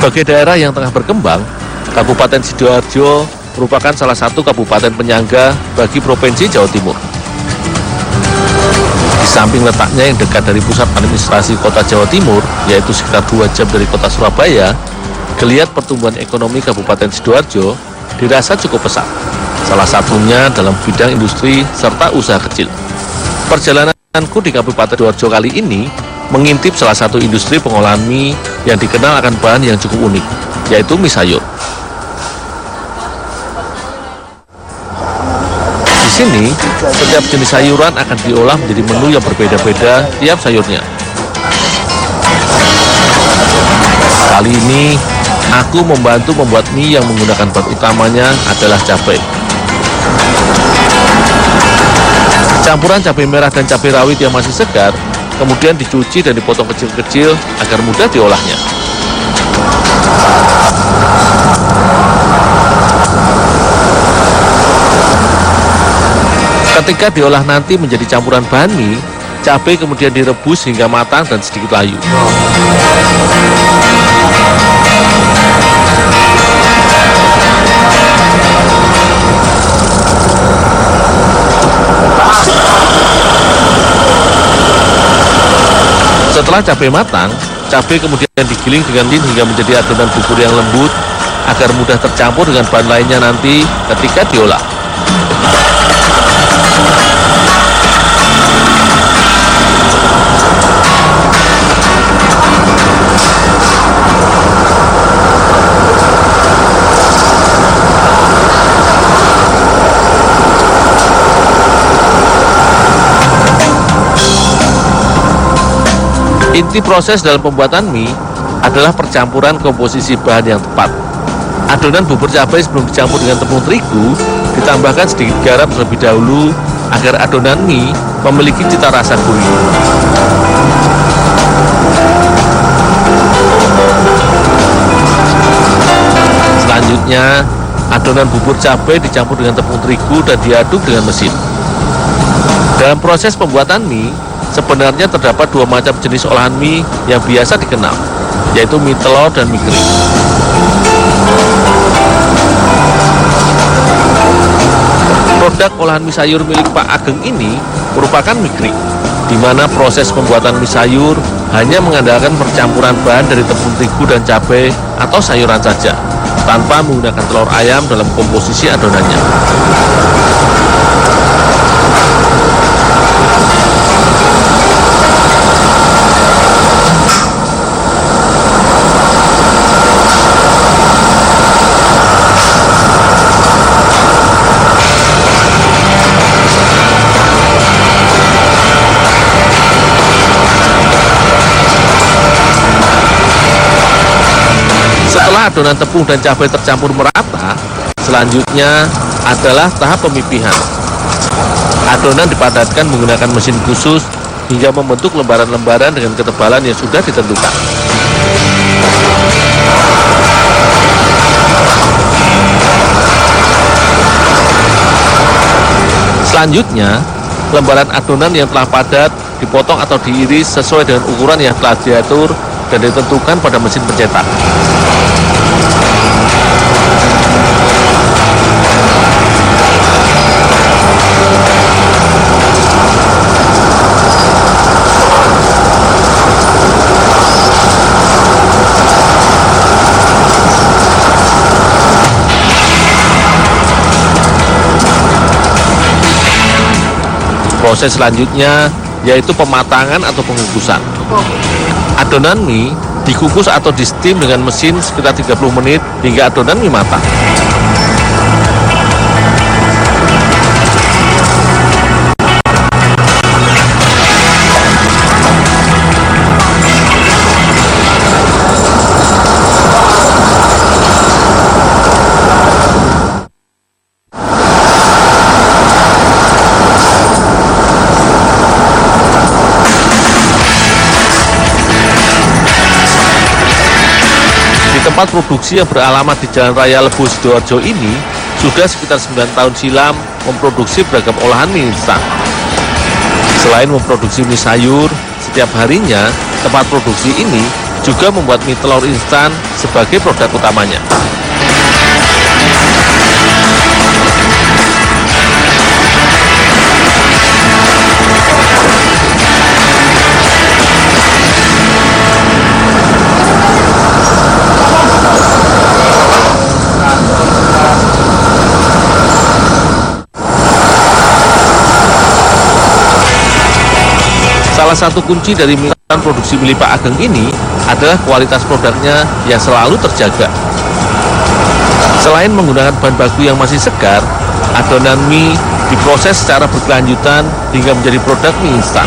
Sebagai daerah yang tengah berkembang, Kabupaten Sidoarjo merupakan salah satu kabupaten penyangga bagi Provinsi Jawa Timur. Di samping letaknya yang dekat dari pusat administrasi kota Jawa Timur, yaitu sekitar 2 jam dari kota Surabaya, geliat pertumbuhan ekonomi Kabupaten Sidoarjo dirasa cukup pesat. Salah satunya dalam bidang industri serta usaha kecil. Perjalananku di Kabupaten Sidoarjo kali ini mengintip salah satu industri pengolahan mie yang dikenal akan bahan yang cukup unik, yaitu mie sayur. Di sini, setiap jenis sayuran akan diolah menjadi menu yang berbeda-beda tiap sayurnya. Kali ini, aku membantu membuat mie yang menggunakan bahan utamanya adalah cabai. Campuran cabai merah dan cabai rawit yang masih segar kemudian dicuci dan dipotong kecil-kecil agar mudah diolahnya. Ketika diolah nanti menjadi campuran bahan mie, cabai kemudian direbus hingga matang dan sedikit layu. Setelah cabai matang, cabai kemudian digiling dengan lin hingga menjadi adonan bubur yang lembut agar mudah tercampur dengan bahan lainnya nanti ketika diolah. Inti proses dalam pembuatan mie adalah percampuran komposisi bahan yang tepat. Adonan bubur cabai sebelum dicampur dengan tepung terigu ditambahkan sedikit garam terlebih dahulu agar adonan mie memiliki cita rasa gurih. Selanjutnya, adonan bubur cabai dicampur dengan tepung terigu dan diaduk dengan mesin. Dalam proses pembuatan mie, sebenarnya terdapat 2 macam jenis olahan mie yang biasa dikenal, yaitu mie telur dan mie kering. Produk olahan mie sayur milik Pak Ageng ini merupakan mie kering, di mana proses pembuatan mie sayur hanya mengandalkan percampuran bahan dari tepung terigu dan cabai atau sayuran saja, tanpa menggunakan telur ayam dalam komposisi adonannya. Setelah adonan tepung dan cabai tercampur merata, selanjutnya adalah tahap pemipihan. Adonan dipadatkan menggunakan mesin khusus hingga membentuk lembaran-lembaran dengan ketebalan yang sudah ditentukan. Selanjutnya, lembaran adonan yang telah padat dipotong atau diiris sesuai dengan ukuran yang telah diatur dan ditentukan pada mesin pencetak. Proses selanjutnya yaitu pematangan atau pengukusan. Adonan mie dikukus atau di steam dengan mesin sekitar 30 menit hingga adonan mie matang. Tempat produksi yang beralamat di Jalan Raya Lebo Sidoarjo ini sudah sekitar 9 tahun silam memproduksi beragam olahan mie instan. Selain memproduksi mie sayur, setiap harinya tempat produksi ini juga membuat mie telur instan sebagai produk utamanya. Salah satu kunci dari produksi milik Pak Ageng ini adalah kualitas produknya yang selalu terjaga. Selain menggunakan bahan baku yang masih segar, adonan mie diproses secara berkelanjutan hingga menjadi produk mie instan.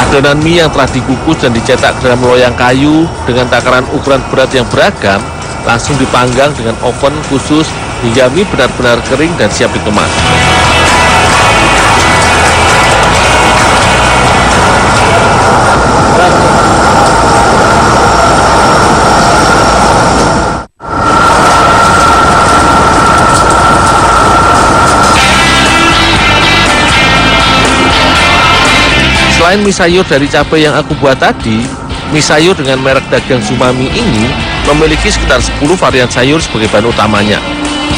Adonan mie yang telah dikukus dan dicetak dalam loyang kayu dengan takaran ukuran berat yang beragam langsung dipanggang dengan oven khusus hingga mie benar-benar kering dan siap dikemas. Selain mie sayur dari cabai yang aku buat tadi, mie sayur dengan merek dagang Zumami ini memiliki sekitar 10 varian sayur sebagai bahan utamanya,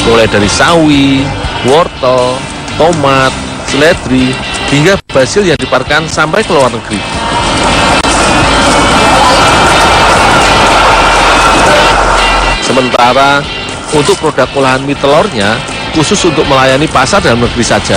mulai dari sawi, wortel, tomat, seledri, hingga basil yang diparkan sampai ke luar negeri. Sementara untuk produk olahan mie telurnya khusus untuk melayani pasar dalam negeri saja.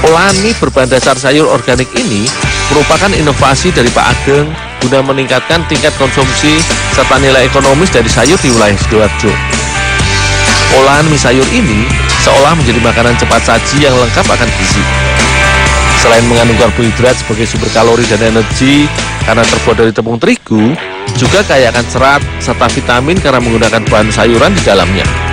Olahan mie berbahan dasar sayur organik ini merupakan inovasi dari Pak Ageng guna meningkatkan tingkat konsumsi serta nilai ekonomis dari sayur di wilayah Sidoarjo. Olahan mie sayur ini seolah menjadi makanan cepat saji yang lengkap akan gizi. Selain mengandung karbohidrat sebagai sumber kalori dan energi karena terbuat dari tepung terigu, juga kaya akan serat serta vitamin karena menggunakan bahan sayuran di dalamnya.